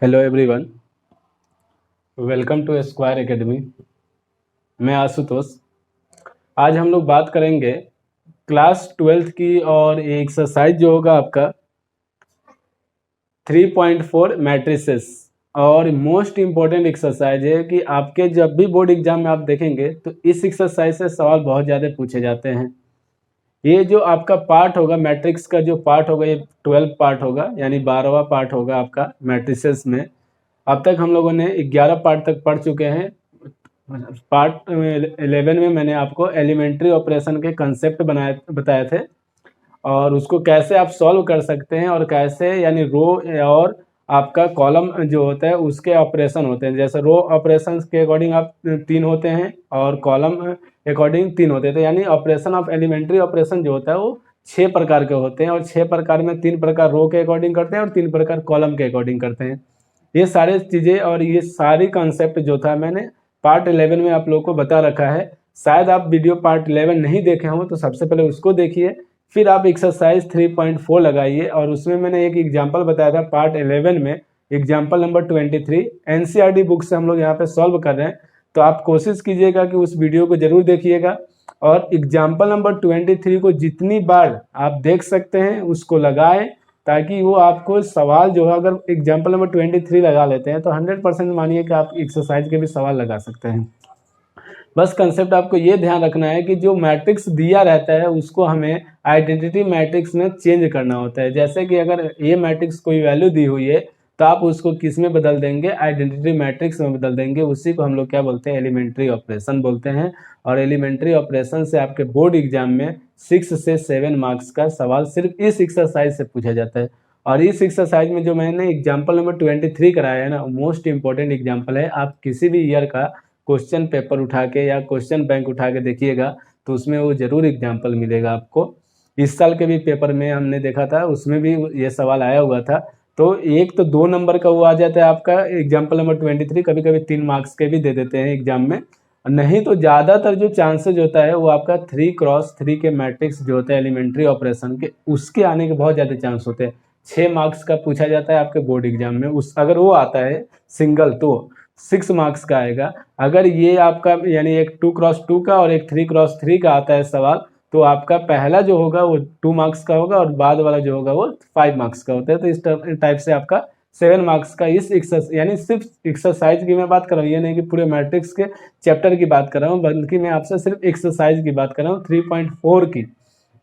Hello everyone, welcome to Square Academy. मैं आशुतोष। आज हम लोग बात करेंगे क्लास 12th की और ये एक्सरसाइज जो होगा आपका 3.4 मैट्रिसेस। और मोस्ट इम्पॉर्टेंट एक्सरसाइज है कि आपके जब भी बोर्ड एग्जाम में आप देखेंगे तो इस एक्सरसाइज से सवाल बहुत ज़्यादा पूछे जाते हैं। ये जो आपका पार्ट होगा मैट्रिक्स का, जो पार्ट होगा ये 12 पार्ट होगा, यानी 12वां पार्ट होगा आपका मैट्रिसेस में। अब तक हम लोगों ने 11 पार्ट तक पढ़ चुके हैं। पार्ट 11 में मैंने आपको एलिमेंट्री ऑपरेशन के कंसेप्ट बताए थे और उसको कैसे आप सॉल्व कर सकते हैं और कैसे, यानी रो और आपका कॉलम जो होता है उसके ऑपरेशन होते हैं। जैसे रो ऑपरेशन के अकॉर्डिंग आप 3 होते हैं और कॉलम अकॉर्डिंग 3 होते हैं। तो यानी ऑपरेशन ऑफ एलिमेंट्री ऑपरेशन जो होता है वो 6 प्रकार के होते हैं और 6 प्रकार में 3 प्रकार रो के अकॉर्डिंग करते हैं और 3 प्रकार कॉलम के अकॉर्डिंग करते हैं। ये सारे चीज़ें और ये सारी कॉन्सेप्ट जो था मैंने पार्ट 11 में आप लोगों को बता रखा है। शायद आप वीडियो पार्ट 11 नहीं देखे हों तो सबसे पहले उसको देखिए, फिर आप एक्सरसाइज 3.4 लगाइए। और उसमें मैंने एक एग्जाम्पल बताया था पार्ट 11 में, एग्जाम्पल नंबर 23 एनसीईआरटी बुक से हम लोग यहाँ पे सॉल्व कर रहे हैं। तो आप कोशिश कीजिएगा कि उस वीडियो को जरूर देखिएगा और एग्जाम्पल नंबर 23 को जितनी बार आप देख सकते हैं उसको लगाएं, ताकि वो आपको सवाल जो है, अगर एग्जाम्पल नंबर 23 लगा लेते हैं तो 100% मानिए कि आप एक्सरसाइज के भी सवाल लगा सकते हैं। बस कंसेप्ट आपको ये ध्यान रखना है कि जो मैट्रिक्स दिया रहता है उसको हमें आइडेंटिटी मैट्रिक्स में चेंज करना होता है। जैसे कि अगर ये मैट्रिक्स कोई वैल्यू दी हुई है तो आप उसको किस में बदल देंगे, आइडेंटिटी मैट्रिक्स में बदल देंगे। उसी को हम लोग क्या बोलते हैं, एलिमेंट्री ऑपरेशन बोलते हैं। और एलिमेंट्री ऑपरेशन से आपके बोर्ड एग्जाम में 6 से 7 मार्क्स का सवाल सिर्फ इस एक्सरसाइज से पूछा जाता है। और इस एक्सरसाइज में जो मैंने एग्जाम्पल नंबर 23 कराया है ना, मोस्ट इंपॉर्टेंट एग्जाम्पल है। आप किसी भी ईयर का क्वेश्चन पेपर उठा के या क्वेश्चन बैंक उठा के देखिएगा तो उसमें वो जरूर एग्जाम्पल मिलेगा आपको। इस साल के भी पेपर में हमने देखा था, उसमें भी ये सवाल आया हुआ था। तो एक तो 2 नंबर का वो आ जाता है आपका एग्जाम्पल नंबर 23, कभी कभी 3 मार्क्स के भी दे देते हैं एग्जाम में। नहीं तो ज़्यादातर जो चांसेज होता है वो आपका 3x3 के मैट्रिक्स जो होता है एलिमेंट्री ऑपरेशन के, उसके आने के बहुत ज़्यादा चांस होते हैं। 6 मार्क्स का पूछा जाता है आपके बोर्ड एग्जाम में, उस अगर वो आता है सिंगल तो 6 मार्क्स का आएगा। अगर ये आपका यानी एक 2x2 का और एक 3x3 का आता है सवाल, तो आपका पहला जो होगा वो 2 मार्क्स का होगा और बाद वाला जो होगा वो 5 मार्क्स का होता है। तो इस टाइप से आपका 7 मार्क्स का इस एक्सरसाइज, यानी सिर्फ एक्सरसाइज की मैं बात कर रहा हूँ, ये नहीं कि पूरे मैट्रिक्स के चैप्टर की बात कर रहा हूँ, बल्कि मैं आपसे सिर्फ एक्सरसाइज की बात कर रहा हूँ 3.4 की।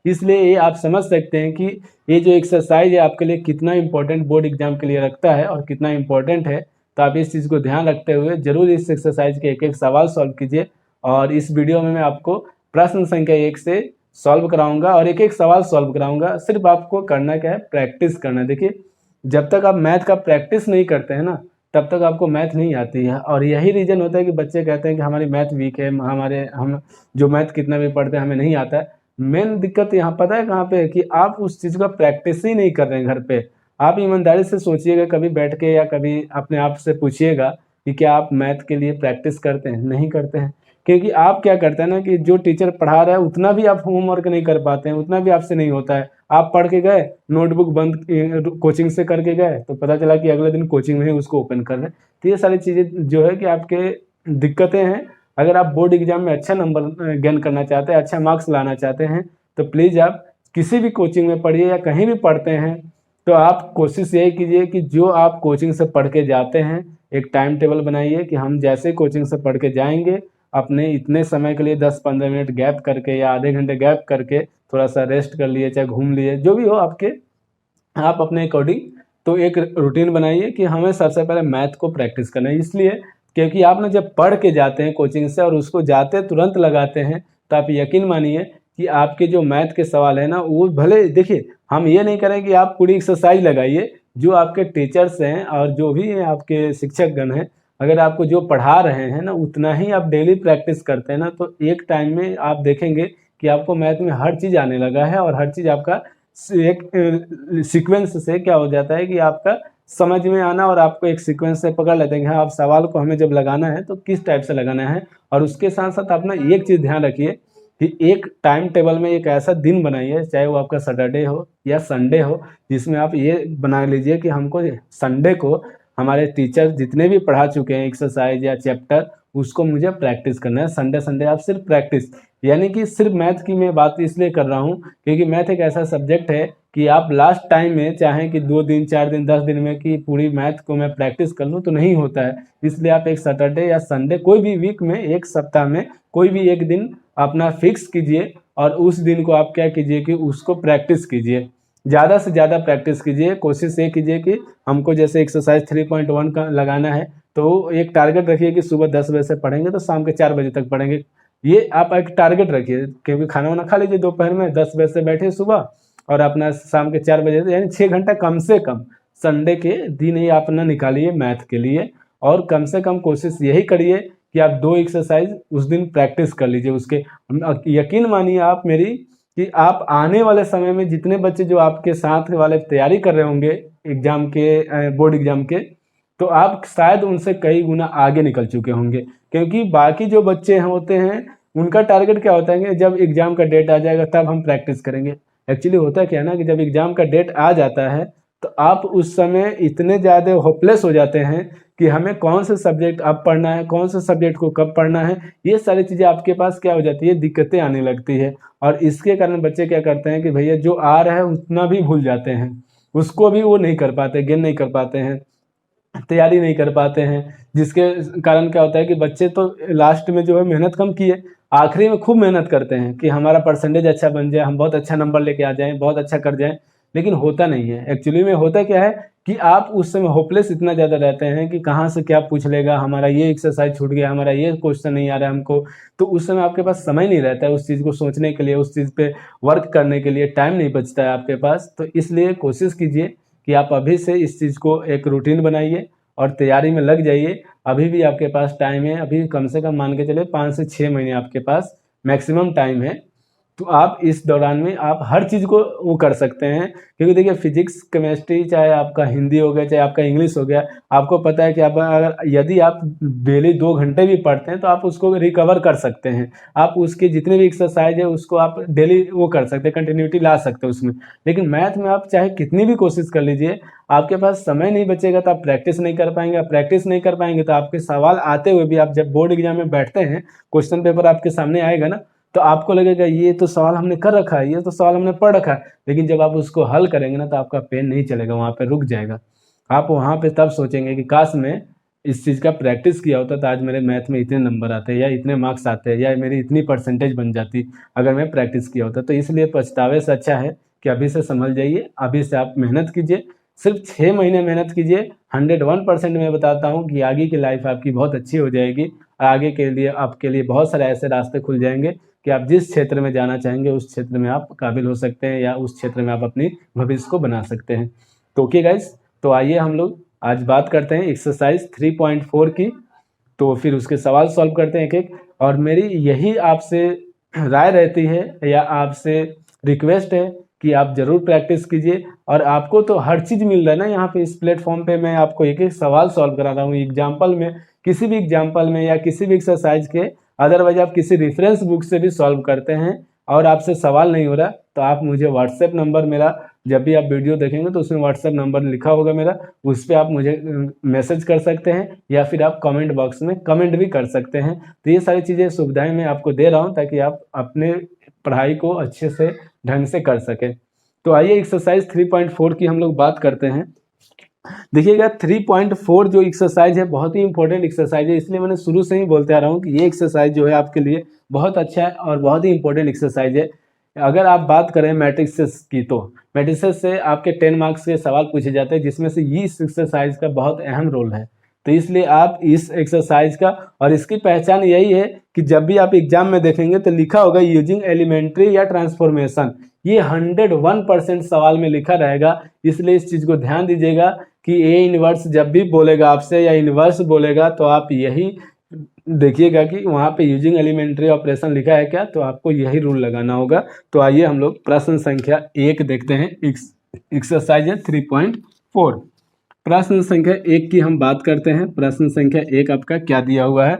इसलिए ये आप समझ सकते हैं कि ये जो एक्सरसाइज है आपके लिए कितना इंपॉर्टेंट बोर्ड एग्जाम के लिए रखता है और कितना इंपॉर्टेंट है। तो आप इस चीज़ को ध्यान रखते हुए जरूर इस एक्सरसाइज के एक एक सवाल सॉल्व कीजिए। और इस वीडियो में मैं आपको प्रश्न संख्या 1 से सॉल्व कराऊंगा और एक एक सवाल सॉल्व कराऊंगा। सिर्फ आपको करना क्या है, प्रैक्टिस करना है। देखिए, जब तक आप मैथ का प्रैक्टिस नहीं करते हैं ना, तब तक आपको मैथ नहीं आती है। और यही रीज़न होता है कि बच्चे कहते हैं कि हमारी मैथ वीक है, हम जो मैथ कितना भी पढ़ते हैं हमें नहीं आता है। मेन दिक्कत यहाँ पता है कहाँ पे है, कि आप उस चीज़ का प्रैक्टिस ही नहीं कर रहे हैं घर पे। आप ईमानदारी से सोचिएगा, कभी बैठ के या कभी अपने आप से पूछिएगा कि क्या आप मैथ के लिए प्रैक्टिस करते हैं? नहीं करते हैं। क्योंकि आप क्या करते हैं ना, कि जो टीचर पढ़ा रहा है उतना भी आप होमवर्क नहीं कर पाते हैं, उतना भी आपसे नहीं होता है। आप पढ़ के गए, नोटबुक बंद कोचिंग से करके गए, तो पता चला कि अगले दिन कोचिंग में ही उसको ओपन कर रहे हैं। तो ये सारी चीज़ें जो है कि आपके दिक्कतें हैं। अगर आप बोर्ड एग्जाम में अच्छा नंबर गेन करना चाहते हैं, अच्छा मार्क्स लाना चाहते हैं, तो प्लीज़ आप किसी भी कोचिंग में पढ़िए या कहीं भी पढ़ते हैं तो आप कोशिश यही कीजिए कि जो आप कोचिंग से पढ़ के जाते हैं एक टाइम टेबल बनाइए कि हम जैसे कोचिंग से पढ़ के जाएंगे, अपने इतने समय के लिए 10-15 मिनट गैप करके या आधे घंटे गैप करके थोड़ा सा रेस्ट कर लिए, चाहे घूम लिए, जो भी हो आपके, आप अपने अकॉर्डिंग तो एक रूटीन बनाइए कि हमें सबसे पहले मैथ को प्रैक्टिस करना है। इसलिए क्योंकि आप ना जब पढ़ के जाते हैं कोचिंग से और उसको जाते तुरंत लगाते हैं, तो आप यकीन मानिए कि आपके जो मैथ के सवाल है ना, वो भले, देखिए हम ये नहीं करें कि आप पूरी एक्सरसाइज लगाइए। जो आपके टीचर्स हैं और जो भी आपके शिक्षकगण हैं, अगर आपको जो पढ़ा रहे हैं ना उतना ही आप डेली प्रैक्टिस करते हैं ना, तो एक टाइम में आप देखेंगे कि आपको मैथ में हर चीज़ आने लगा है और हर चीज़ आपका एक सीक्वेंस से क्या हो जाता है कि आपका समझ में आना, और आपको एक सीक्वेंस से पकड़ लेते हैं कि हाँ, आप सवाल को हमें जब लगाना है तो किस टाइप से लगाना है। और उसके साथ साथ अपना एक चीज़ ध्यान रखिए कि एक टाइम टेबल में एक ऐसा दिन बनाइए, चाहे वो आपका सैटरडे हो या संडे हो, जिसमें आप ये बना लीजिए कि हमको संडे को हमारे टीचर जितने भी पढ़ा चुके हैं एक्सरसाइज या चैप्टर, उसको मुझे प्रैक्टिस करना है। संडे संडे आप सिर्फ प्रैक्टिस, यानी कि सिर्फ मैथ की मैं बात इसलिए कर रहा हूँ क्योंकि मैथ एक ऐसा सब्जेक्ट है कि आप लास्ट टाइम में चाहें कि 2 दिन 4 दिन 10 दिन में कि पूरी मैथ को मैं प्रैक्टिस कर लूँ तो नहीं होता है। इसलिए आप एक सैटरडे या संडे कोई भी वीक में, एक सप्ताह में कोई भी एक दिन अपना फिक्स कीजिए और उस दिन को आप क्या कीजिए कि उसको प्रैक्टिस कीजिए, ज़्यादा से ज़्यादा प्रैक्टिस कीजिए। कोशिश ये कीजिए कि हमको जैसे एक्सरसाइज 3.1 का लगाना है तो एक टारगेट रखिए कि सुबह 10 बजे से पढ़ेंगे तो शाम के 4 बजे तक पढ़ेंगे। ये आप एक टारगेट रखिए, क्योंकि खाना वाना खा लीजिए दोपहर में, 10 बजे से बैठे सुबह और अपना शाम के 4 बजे, यानी 6 घंटा कम से कम संडे के दिन ही अपना निकालिए मैथ के लिए। और कम से कम कोशिश यही करिए कि आप 2 एक्सरसाइज उस दिन प्रैक्टिस कर लीजिए उसके। यकीन मानिए आप मेरी कि आप आने वाले समय में जितने बच्चे जो आपके साथ वाले तैयारी कर रहे होंगे एग्जाम के, बोर्ड एग्जाम के, तो आप शायद उनसे कई गुना आगे निकल चुके होंगे। क्योंकि बाकी जो बच्चे होते हैं उनका टारगेट क्या होता है कि जब एग्जाम का डेट आ जाएगा तब हम प्रैक्टिस करेंगे। एक्चुअली होता क्या है ना कि जब एग्जाम का डेट आ जाता है तो आप उस समय इतने ज़्यादा होपलेस हो जाते हैं कि हमें कौन से सब्जेक्ट अब पढ़ना है, कौन से सब्जेक्ट को कब पढ़ना है, ये सारी चीज़ें आपके पास क्या हो जाती है, दिक्कतें आने लगती है। और इसके कारण बच्चे क्या करते हैं कि भैया जो आ रहा है उतना भी भूल जाते हैं, उसको भी वो नहीं कर पाते, गेन नहीं कर पाते हैं, तैयारी नहीं कर पाते हैं। जिसके कारण क्या होता है कि बच्चे तो लास्ट में जो है मेहनत कम किए, आखिरी में खूब मेहनत करते हैं कि हमारा परसेंटेज अच्छा बन जाए, हम बहुत अच्छा नंबर लेके आ जाएं, बहुत अच्छा कर जाएं, लेकिन होता नहीं है। एक्चुअली में होता क्या है कि आप उस समय होपलेस इतना ज़्यादा रहते हैं कि कहाँ से क्या पूछ लेगा, हमारा ये एक्सरसाइज छूट गया, हमारा ये क्वेश्चन नहीं आ रहा है हमको। तो उस समय आपके पास समय नहीं रहता है उस चीज़ को सोचने के लिए, उस चीज़ पे वर्क करने के लिए टाइम नहीं बचता है आपके पास। तो इसलिए कोशिश कीजिए कि आप अभी से इस चीज़ को एक रूटीन बनाइए और तैयारी में लग जाइए। अभी भी आपके पास टाइम है, अभी कम से कम मान के चले 5 से 6 महीने आपके पास मैक्सिमम टाइम है। तो आप इस दौरान में आप हर चीज़ को वो कर सकते हैं। क्योंकि देखिए फिजिक्स, केमिस्ट्री, चाहे आपका हिंदी हो गया, चाहे आपका इंग्लिश हो गया, आपको पता है कि आप अगर यदि आप डेली 2 घंटे भी पढ़ते हैं तो आप उसको रिकवर कर सकते हैं। आप उसके जितने भी एक्सरसाइज है उसको आप डेली वो कर सकते हैं, कंटिन्यूटी ला सकते हैं उसमें। लेकिन मैथ में आप चाहे कितनी भी कोशिश कर लीजिए, आपके पास समय नहीं बचेगा तो आप प्रैक्टिस नहीं कर पाएंगे। आप प्रैक्टिस नहीं कर पाएंगे तो आपके सवाल आते हुए भी, आप जब बोर्ड एग्जाम में बैठते हैं, क्वेश्चन पेपर आपके सामने आएगा ना, तो आपको लगेगा ये तो सवाल हमने कर रखा है, ये तो सवाल हमने पढ़ रखा है, लेकिन जब आप उसको हल करेंगे ना तो आपका पेन नहीं चलेगा, वहाँ पे रुक जाएगा। आप वहाँ पे तब सोचेंगे कि काश मैं इस चीज़ का प्रैक्टिस किया होता तो आज मेरे मैथ में इतने नंबर आते या इतने मार्क्स आते या मेरी इतनी परसेंटेज बन जाती अगर मैं प्रैक्टिस किया होता। तो इसलिए पछतावे से अच्छा है कि अभी से समझ जाइए, अभी से आप मेहनत कीजिए, सिर्फ 6 महीने मेहनत कीजिए। 101% मैं बताता हूँ कि आगे की लाइफ आपकी बहुत अच्छी हो जाएगी। आगे के लिए आपके लिए बहुत सारे ऐसे रास्ते खुल जाएंगे कि आप जिस क्षेत्र में जाना चाहेंगे उस क्षेत्र में आप काबिल हो सकते हैं या उस क्षेत्र में आप अपनी भविष्य को बना सकते हैं। तो ओके गाइस, तो आइए हम लोग आज बात करते हैं एक्सरसाइज 3.4 की। तो फिर उसके सवाल सॉल्व करते हैं एक एक। और मेरी यही आपसे राय रहती है या आपसे रिक्वेस्ट है कि आप ज़रूर प्रैक्टिस कीजिए। और आपको तो हर चीज़ मिल रहा है ना यहाँ पे, इस प्लेटफॉर्म पे मैं आपको एक एक सवाल सॉल्व करा रहा हूँ एग्जाम्पल में, किसी भी एग्जाम्पल में या किसी भी एक्सरसाइज के। अदरवाइज आप किसी रेफरेंस बुक से भी सॉल्व करते हैं और आपसे सवाल नहीं हो रहा तो आप मुझे व्हाट्सएप नंबर, मेरा जब भी आप वीडियो देखेंगे तो उसमें व्हाट्सएप नंबर लिखा होगा मेरा, उस पर आप मुझे मैसेज कर सकते हैं या फिर आप कमेंट बॉक्स में कमेंट भी कर सकते हैं। तो ये सारी चीज़ें, सुविधाएं मैं आपको दे रहा हूँ ताकि आप अपने पढ़ाई को अच्छे से ढंग से कर सकें। तो आइए एक्सरसाइज 3.4 की हम लोग बात करते हैं। देखिएगा 3.4 जो एक्सरसाइज है बहुत ही इंपॉर्टेंट एक्सरसाइज है, इसलिए मैंने शुरू से ही बोलते आ रहा हूँ कि ये एक्सरसाइज जो है आपके लिए बहुत अच्छा है और बहुत ही इंपॉर्टेंट एक्सरसाइज है। अगर आप बात करें मैट्रिसेस की, तो मैट्रिसेस से आपके 10 मार्क्स के सवाल पूछे जाते हैं, जिसमें से ये इस एक्सरसाइज का बहुत अहम रोल है। तो इसलिए आप इस एक्सरसाइज का, और इसकी पहचान यही है कि जब भी आप एग्जाम में देखेंगे तो लिखा होगा यूजिंग एलिमेंट्री या ट्रांसफॉर्मेशन, ये 101% सवाल में लिखा रहेगा। इसलिए इस चीज़ को ध्यान दीजिएगा कि ए इनवर्स जब भी बोलेगा आपसे या इनवर्स बोलेगा तो आप यही देखिएगा कि वहाँ पे यूजिंग एलिमेंट्री ऑपरेशन लिखा है क्या, तो आपको यही रूल लगाना होगा। तो आइए हम लोग प्रश्न संख्या 1 देखते हैं। एक्सरसाइज है 3.4। प्रश्न संख्या 1 की हम बात करते हैं। प्रश्न संख्या 1 आपका क्या दिया हुआ है,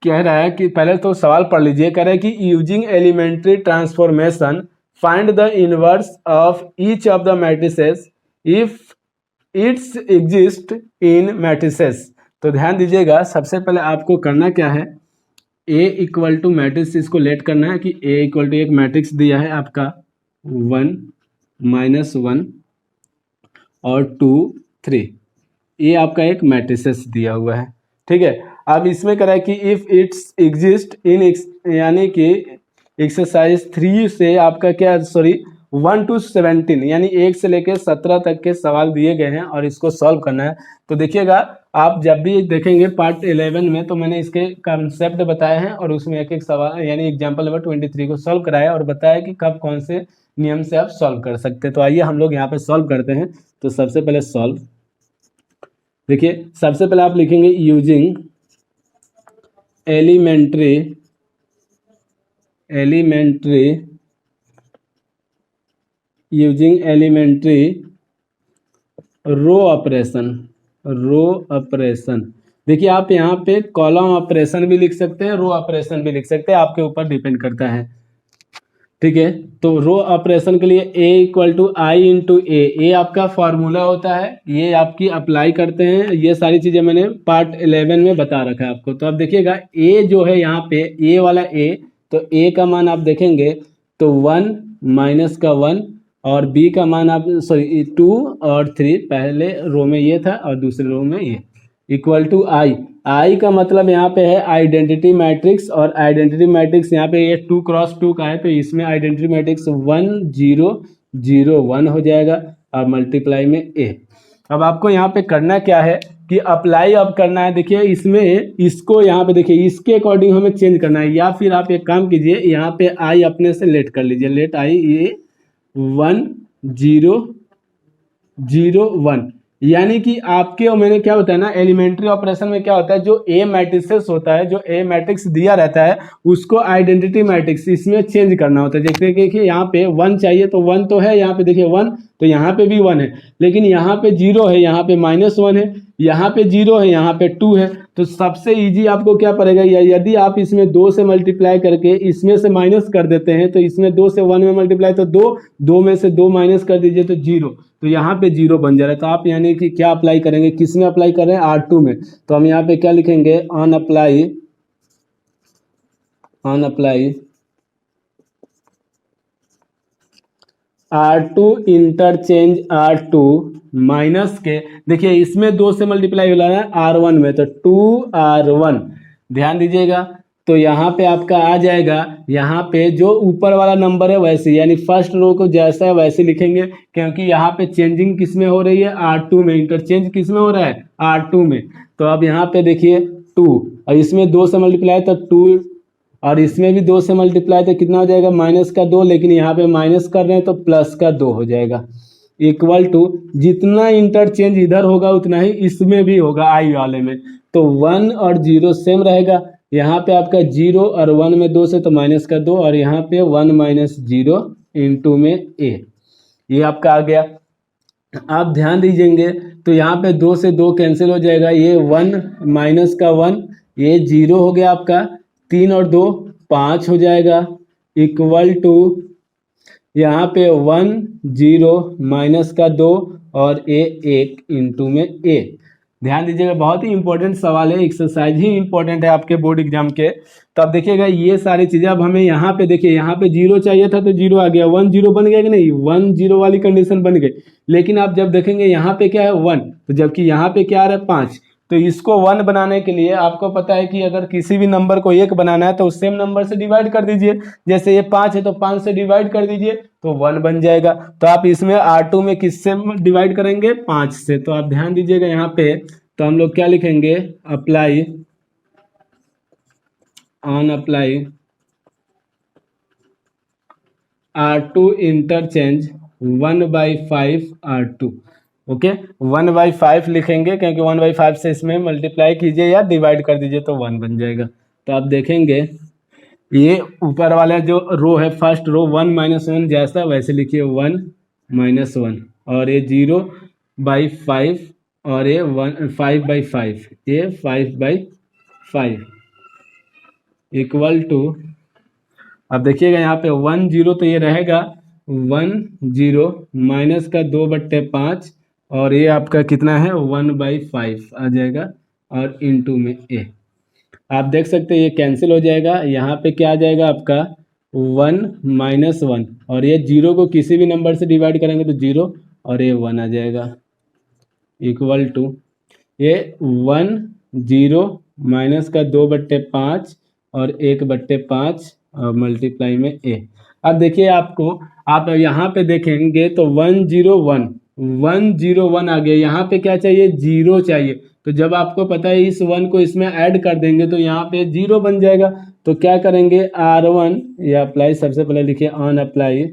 कह रहा है कि पहले तो सवाल पढ़ लीजिए। कह रहा है कि using elementary transformation find the inverse of each of the matrices it's exist in matrices. तो ध्यान दीजिएगा, सबसे पहले आपको करना क्या है, ए इक्वल टू मैट्रिक्स, इसको लेट करना है कि ए इक्वल टू एक मैट्रिक्स दिया है आपका 1 -1 और 2 3, ये आपका एक मैट्रिसेस दिया हुआ है, ठीक है। अब इसमें करा है कि इफ इट्स एग्जिस्ट इन, यानी कि एक्सरसाइज 3 से आपका क्या, सॉरी 1 to 17 यानी 1 से लेकर 17 तक के सवाल दिए गए हैं और इसको सॉल्व करना है। तो देखिएगा, आप जब भी देखेंगे पार्ट 11 में, तो मैंने इसके कॉन्सेप्ट बताए हैं और उसमें एक एक सवाल यानी एग्जाम्पल नंबर 23 को सॉल्व कराया और बताया कि कब कौन से नियम से आप सॉल्व कर सकते हैं। तो आइए हम लोग यहाँ पे सॉल्व करते हैं। तो सबसे पहले सॉल्व, देखिए सबसे पहले आप लिखेंगे यूजिंग एलिमेंट्री रो ऑपरेशन। देखिए आप यहाँ पे कॉलम ऑपरेशन भी लिख सकते हैं, रो ऑपरेशन भी लिख सकते हैं, आपके ऊपर डिपेंड करता है, ठीक है। तो रो ऑपरेशन के लिए a equal to I into A आपका फॉर्मूला होता है, ये आपकी अप्लाई करते हैं। ये सारी चीज़ें मैंने पार्ट 11 में बता रखा है आपको। तो अब देखिएगा a जो है यहाँ पे a वाला a, तो a का मान आप देखेंगे तो 1 माइनस का 1 और b का मान आप, सॉरी 2 और 3, पहले रो में ये था और दूसरे रो में ये, इक्वल टू आई का मतलब यहाँ पे है आइडेंटिटी मैट्रिक्स, और आइडेंटिटी मैट्रिक्स यहाँ पे ये 2 क्रॉस 2 का है, तो इसमें आइडेंटिटी मैट्रिक्स 1 0 0 1 हो जाएगा और मल्टीप्लाई में ए। अब आपको यहाँ पे करना क्या है कि अप्लाई अब करना है। देखिए इसमें इसको यहाँ पे देखिए इसके अकॉर्डिंग हमें चेंज करना है, या फिर आप एक काम कीजिए, यहाँ पे आई अपने से लेट कर लीजिए, लेट आई ये 1 0 0 1, यानी कि आपके, और मैंने क्या होता है ना, एलिमेंट्री ऑपरेशन में क्या होता है, जो ए मैट्रिक्स होता है, जो ए मैट्रिक्स दिया रहता है उसको आइडेंटिटी मैट्रिक्स इसमें चेंज करना होता है। जैसे कि यहाँ पे 1 चाहिए तो 1 तो है यहाँ पे, देखिए 1, तो यहाँ पे भी 1 है, लेकिन यहाँ पे 0 है, यहाँ पे -1 है, यहाँ पे 0 है, यहाँ पे 2 है। तो सबसे इजी आपको क्या पड़ेगा, या यदि आप इसमें 2 से मल्टीप्लाई करके इसमें से माइनस कर देते हैं, तो इसमें 2 से 1 में मल्टीप्लाई, तो 2 में से 2 माइनस कर दीजिए तो 0, तो यहाँ पे 0 बन जा रहा है। तो आप यानी कि क्या अप्लाई करेंगे, किस में अप्लाई कर रहे हैं, R2 में। तो हम यहाँ पे क्या लिखेंगे, on apply R2 interchange R2 minus के, देखिए इसमें 2 से मल्टीप्लाई हो रहा है R1 में, तो 2R1, ध्यान दीजिएगा। तो यहाँ पे आपका आ जाएगा, यहाँ पे जो ऊपर वाला नंबर है वैसे, यानी फर्स्ट रो को जैसा है वैसे लिखेंगे, क्योंकि यहाँ पे चेंजिंग किस में हो रही है, R2 में, इंटरचेंज किस में हो रहा है, R2 में। तो अब यहाँ पे देखिए 2, और इसमें 2 से मल्टीप्लाई तो 2, और इसमें भी 2 से मल्टीप्लाई तो कितना हो जाएगा, -2, लेकिन यहाँ पे माइनस कर रहे हैं तो +2 हो जाएगा, इक्वल टू जितना इंटरचेंज इधर होगा उतना ही इसमें भी होगा आई वाले में। तो 1 और 0 सेम रहेगा, यहाँ पे आपका 0 और 1 में 2 से तो -2, और यहाँ पे 1 - 0 इंटू में a, ये आपका आ गया। आप ध्यान दीजिएंगे तो यहाँ पे 2 से 2 कैंसिल हो जाएगा, ये 1 माइनस का 1, ये 0 हो गया आपका, 3 और 2 5 हो जाएगा, इक्वल टू यहाँ पे 1 0 माइनस का 2 और a 1 इंटू में a। ध्यान दीजिएगा, बहुत ही इंपॉर्टेंट सवाल है, एक्सरसाइज ही इंपॉर्टेंट है आपके बोर्ड एग्जाम के। तो अब देखिएगा ये सारी चीज़ें, अब हमें यहाँ पे देखिए, यहाँ पे 0 चाहिए था तो 0 आ गया, 1 0 बन गया कि नहीं, 1 0 वाली कंडीशन बन गई। लेकिन आप जब देखेंगे यहाँ पे क्या है 1, तो जबकि यहाँ पे क्या आ रहा है 5, तो इसको 1 बनाने के लिए आपको पता है कि अगर किसी भी नंबर को 1 बनाना है तो उस सेम नंबर से डिवाइड कर दीजिए। जैसे ये 5 है तो 5 से डिवाइड कर दीजिए तो 1 बन जाएगा। तो आप इसमें R2 में किससे डिवाइड करेंगे, 5 से। तो आप ध्यान दीजिएगा यहाँ पे, तो हम लोग क्या लिखेंगे, apply R2 interchange 1/5 R2, okay 1/5 लिखेंगे, क्योंकि 1/5 से इसमें मल्टीप्लाई कीजिए या डिवाइड कर दीजिए तो 1 बन जाएगा। तो आप देखेंगे ये ऊपर वाला जो रो है, फर्स्ट रो 1 - 1 जैसा वैसे लिखिए 1 - 1, और ये 0/5 और ये 5/5, ये 5/5 इक्वल टू, अब देखिएगा यहाँ पे 1 0 तो ये रहेगा 1 0 माइनस का 2/5 और ये आपका कितना है 1/5 आ जाएगा, और इंटू में ए। आप देख सकते हैं ये कैंसिल हो जाएगा, यहाँ पे क्या आ जाएगा आपका 1 - 1, और ये जीरो को किसी भी नंबर से डिवाइड करेंगे तो जीरो, और ये 1 आ जाएगा, इक्वल टू ये 1 0 माइनस का 2/5 और 1/5 और मल्टीप्लाई में ए। अब देखिए आपको, आप यहाँ पे देखेंगे तो 101 आ गया, यहाँ पे क्या चाहिए, जीरो चाहिए। तो जब आपको पता है इस 1 को इसमें ऐड कर देंगे तो यहाँ पे जीरो बन जाएगा। तो क्या करेंगे, R1 ये अप्लाई, सबसे पहले लिखिए on apply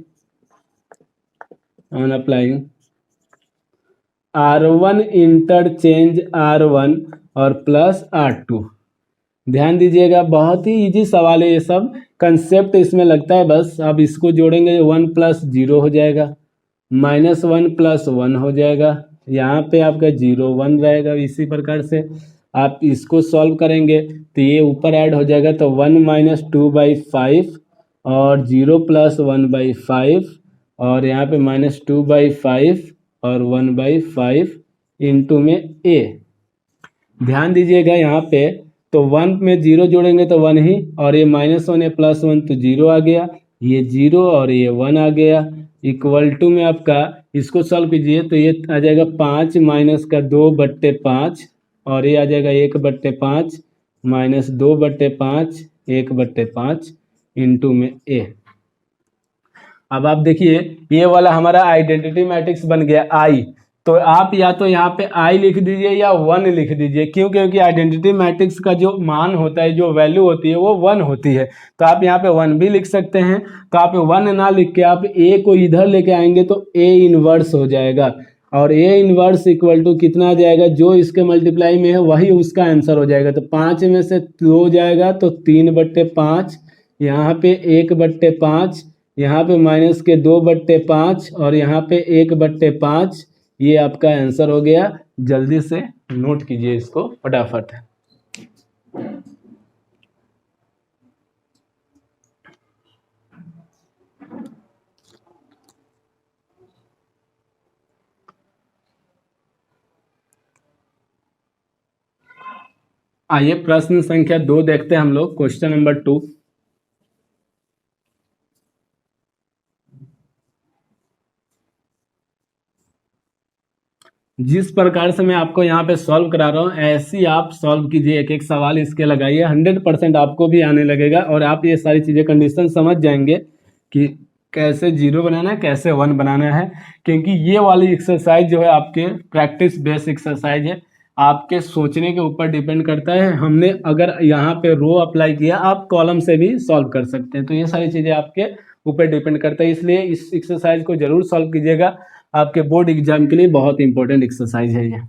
R1 interchange R1 और प्लस R2। ध्यान दीजिएगा, बहुत ही इजी सवाल है, ये सब कंसेप्ट इसमें लगता है बस। अब इसको जोड़ेंगे 1 + 0 हो जाएगा, -1 + 1 हो जाएगा, यहाँ पे आपका 0 1 रहेगा। इसी प्रकार से आप इसको सॉल्व करेंगे तो ये ऊपर ऐड हो जाएगा, तो 1 - 2/5 और 0 + 1/5 और यहाँ पे -2/5 और 1/5 इंटू में ए। ध्यान दीजिएगा यहाँ पे, तो 1 में 0 जोड़ेंगे तो 1 ही, और ये -1 है +1 तो 0 आ गया, ये 0 और ये 1 आ गया, इक्वल टू में आपका इसको सॉल्व कीजिए तो ये आ जाएगा 5 माइनस का 2/5 और ये आ जाएगा 1/5 माइनस 2/5 1/5 इंटू में ए। अब आप देखिए ये वाला हमारा आइडेंटिटी मैट्रिक्स बन गया आई। तो आप या तो यहाँ पे आई लिख दीजिए या 1 लिख दीजिए, क्यों, क्योंकि आइडेंटिटी मैट्रिक्स का जो मान होता है, जो वैल्यू होती है वो 1 होती है। तो आप यहाँ पे 1 भी लिख सकते हैं। तो आप 1 ना लिख के आप ए को इधर लेके आएंगे तो ए इनवर्स हो जाएगा, और ए इनवर्स इक्वल टू कितना आ जाएगा, जो इसके मल्टीप्लाई में है वही उसका आंसर हो जाएगा। तो 5 में से 2 जाएगा तो 3/5, यहाँ पे 1/5, यहाँ पे माइनस के 2/5 और यहाँ पे 1/5। ये आपका आंसर हो गया। जल्दी से नोट कीजिए इसको फटाफट। आइए प्रश्न संख्या 2 देखते हैं हम लोग, क्वेश्चन नंबर 2। जिस प्रकार से मैं आपको यहाँ पे सॉल्व करा रहा हूँ ऐसे ही आप सॉल्व कीजिए, एक एक सवाल इसके लगाइए, 100% आपको भी आने लगेगा और आप ये सारी चीज़ें कंडीशन समझ जाएंगे कि कैसे 0 बनाना है, कैसे 1 बनाना है। क्योंकि ये वाली एक्सरसाइज जो है आपके प्रैक्टिस बेस्ड एक्सरसाइज है, आपके सोचने के ऊपर डिपेंड करता है। हमने अगर यहाँ पे रो अप्लाई किया, आप कॉलम से भी सॉल्व कर सकते हैं। तो ये सारी चीज़ें आपके ऊपर डिपेंड करता है, इसलिए इस एक्सरसाइज को जरूर सॉल्व कीजिएगा। आपके बोर्ड एग्जाम के लिए बहुत इंपॉर्टेंट एक्सरसाइज है ये।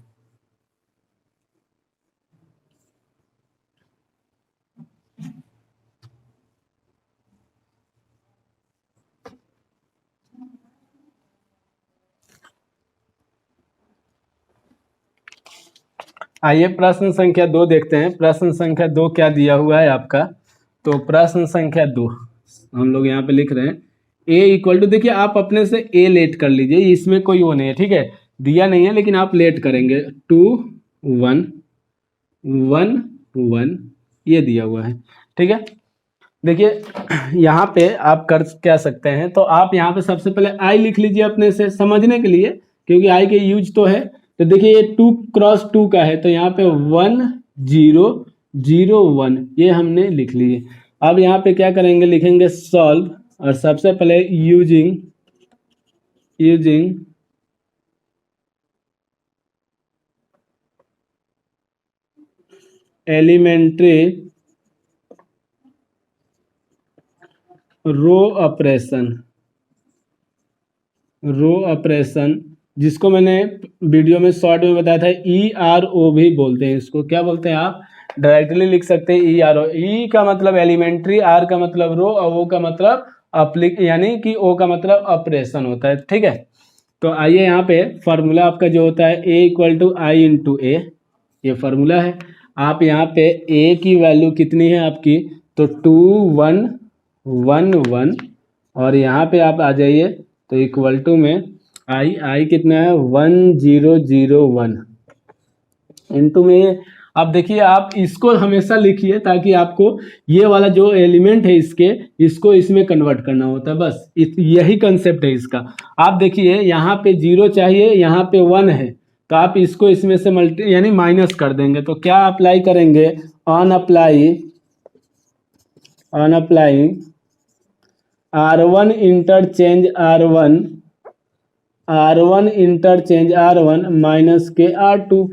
आइए प्रश्न संख्या 2 देखते हैं। प्रश्न संख्या 2 क्या दिया हुआ है आपका। तो प्रश्न संख्या 2 हम लोग यहाँ पे लिख रहे हैं a इक्वल टू, देखिए आप अपने से a लेट कर लीजिए, इसमें कोई वो नहीं है, ठीक है, दिया नहीं है लेकिन आप लेट करेंगे। 2 1 1 1 ये दिया हुआ है, ठीक है। देखिए यहाँ पे आप कर क्या सकते हैं, तो आप यहाँ पे सबसे पहले i लिख लीजिए अपने से समझने के लिए, क्योंकि i के यूज तो है। तो देखिए ये 2 × 2 का है, तो यहाँ पे 1 0 0 1 ये हमने लिख लिए। अब यहाँ पे क्या करेंगे, लिखेंगे सॉल्व, और सबसे पहले यूजिंग एलिमेंट्री रो ऑपरेशन, जिसको मैंने वीडियो में शॉर्ट में बताया था, ERO भी बोलते हैं इसको। क्या बोलते हैं, आप डायरेक्टली लिख सकते हैं ERO। E का मतलब एलिमेंट्री, R का मतलब रो, और O का मतलब अप्लिक, यानी कि O का मतलब ऑपरेशन होता है, ठीक है। तो आइए यहाँ पे फार्मूला आपका जो होता है A = I × A, ये फार्मूला है। आप यहाँ पे A की वैल्यू कितनी है आपकी, तो 2 1 1 1, और यहाँ पे आप आ जाइए तो इक्वल टू में आई कितना है 1001 इनटू में। आप देखिए, आप इसको हमेशा लिखिए ताकि आपको ये वाला जो एलिमेंट है इसके, इसको इसमें कन्वर्ट करना होता है, बस यही कंसेप्ट है इसका। आप देखिए यहाँ पे 0 चाहिए, यहाँ पे 1 है, तो आप इसको इसमें से मल्टी यानी माइनस कर देंगे। तो क्या अप्लाई करेंगे, on apply R1 interchange R1 interchange R1 minus के R2।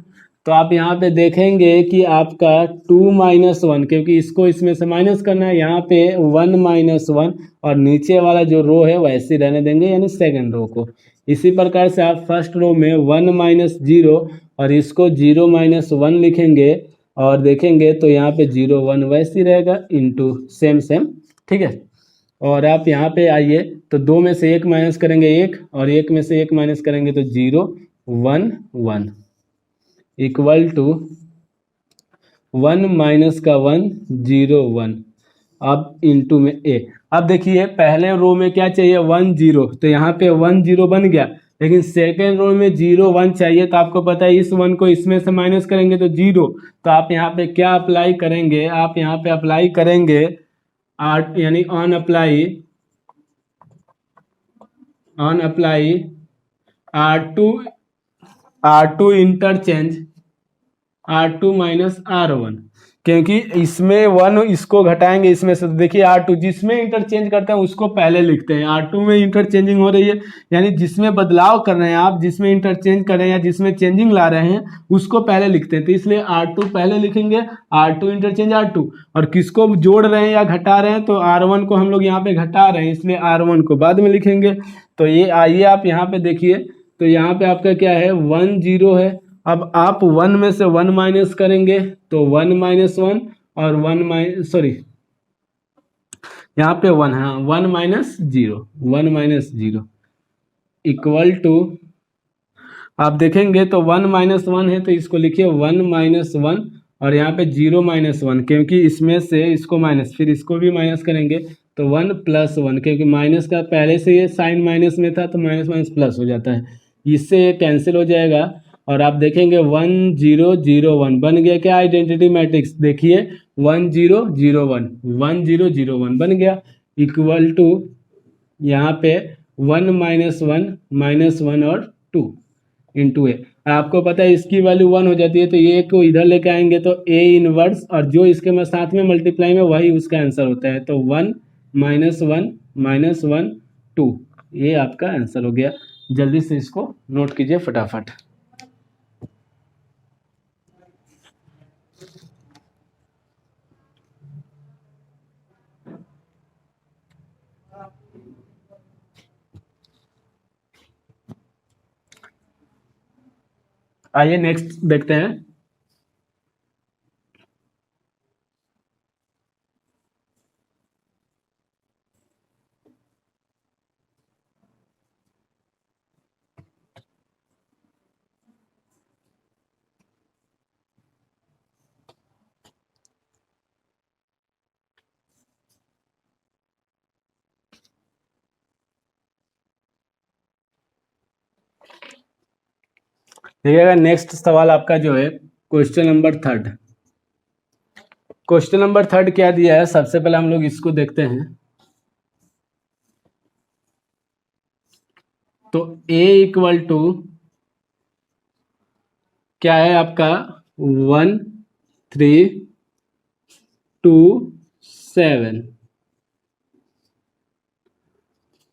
तो आप यहाँ पे देखेंगे कि आपका 2 - 1, क्योंकि इसको इसमें से माइनस करना है, यहाँ पे 1 - 1 और नीचे वाला जो रो है वैसे रहने देंगे, यानी सेकंड रो को। इसी प्रकार से आप फर्स्ट रो में 1 - 0 और इसको 0 - 1 लिखेंगे और देखेंगे तो यहाँ पे 0 1 वैसे ही रहेगा इनटू सेम, ठीक है। और आप यहाँ पे आइए तो 2 में से 1 माइनस करेंगे 1 और 1 में से 1 माइनस करेंगे तो 0 1 1 इक्वल टू 1 माइनस का 1 0 1। अब इनटू में ए। अब देखिए पहले रो में क्या चाहिए 1 0, तो यहाँ पे 1 0 बन गया, लेकिन सेकेंड रो में 0 1 चाहिए। तो आपको पता है इस 1 को इसमें से माइनस करेंगे तो 0। तो आप यहाँ पे क्या अप्लाई करेंगे, आप यहाँ पे अप्लाई करेंगे आर यानी on apply R2 interchange R2 minus R1, क्योंकि इसमें 1 इसको घटाएंगे इसमें से, तो देखिए R2 जिसमें इंटरचेंज करते हैं उसको पहले लिखते हैं। R2 में इंटरचेंजिंग हो रही है, यानी जिसमें बदलाव कर रहे हैं आप, जिसमें इंटरचेंज कर रहे हैं या जिसमें चेंजिंग ला रहे हैं उसको पहले लिखते हैं। तो इसलिए R2 पहले लिखेंगे, R2 इंटरचेंज R2, और किसको जोड़ रहे हैं या घटा रहे हैं तो R1 को हम लोग यहाँ पे घटा रहे हैं, इसलिए R1 को बाद में लिखेंगे। तो ये आइए आप यहाँ पे देखिए, तो यहाँ पे आपका क्या है 1 0 है। अब आप 1 में से 1 माइनस करेंगे तो 1 - 1 और 1 यहाँ पे 1 है, 1 - 0 इक्वल टू, आप देखेंगे तो 1 - 1 है तो इसको लिखिए 1 - 1 और यहाँ पे 0 - 1, क्योंकि इसमें से इसको माइनस फिर इसको भी माइनस करेंगे तो 1 + 1, क्योंकि माइनस का पहले से ये साइन माइनस में था तो माइनस माइनस प्लस हो जाता है, इससे ये कैंसिल हो जाएगा। और आप देखेंगे 1 0 0 1 बन गया क्या आइडेंटिटी मैट्रिक्स, देखिए 1 0 0 1 1 0 0 1 बन गया इक्वल टू यहाँ पे 1 - 1 और 2 इंटू ए। आपको पता है इसकी वैल्यू 1 हो जाती है, तो ये को इधर लेके आएंगे तो ए इनवर्स और जो इसके में साथ में मल्टीप्लाई में वही उसका आंसर होता है। तो 1 - 1 - 1 2, ये आपका आंसर हो गया। जल्दी से इसको नोट कीजिए फटाफट। आइए नेक्स्ट देखते हैं। देखिएगा नेक्स्ट सवाल आपका जो है क्वेश्चन नंबर 3। क्वेश्चन नंबर 3 क्या दिया है, सबसे पहले हम लोग इसको देखते हैं। तो a इक्वल टू क्या है आपका 1 3 2 7।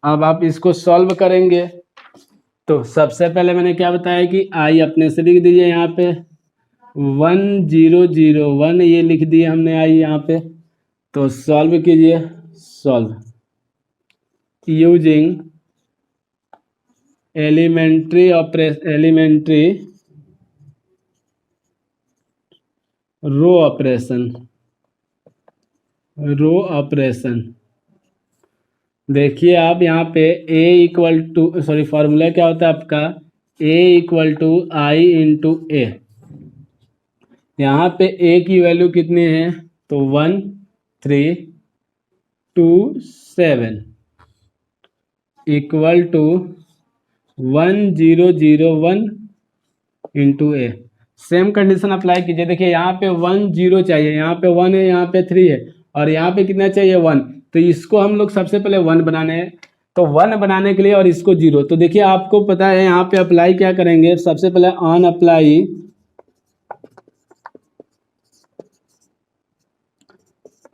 अब आप इसको सॉल्व करेंगे तो सबसे पहले मैंने क्या बताया कि आई अपने से लिख दीजिए, यहाँ पे 1 0 0 1 ये लिख दिए हमने आई यहाँ पे। तो सॉल्व कीजिए, solve using elementary row operation. देखिए आप यहाँ पे a इक्वल टू फॉर्मूला क्या होता है आपका, a equal to I into A. यहाँ पे a की वैल्यू कितनी है तो 1 3 2 7 equal to 1001 into A. Same condition apply कीजिए। देखिए यहाँ पे 10 चाहिए, यहाँ पे 1 है, यहाँ पे 3 है, और यहाँ पे कितना चाहिए 1। तो इसको हम लोग सबसे पहले 1 बनाने हैं। तो 1 बनाने के लिए और इसको 0, तो देखिए आपको पता है यहाँ पे अप्लाई क्या करेंगे। सबसे पहले on apply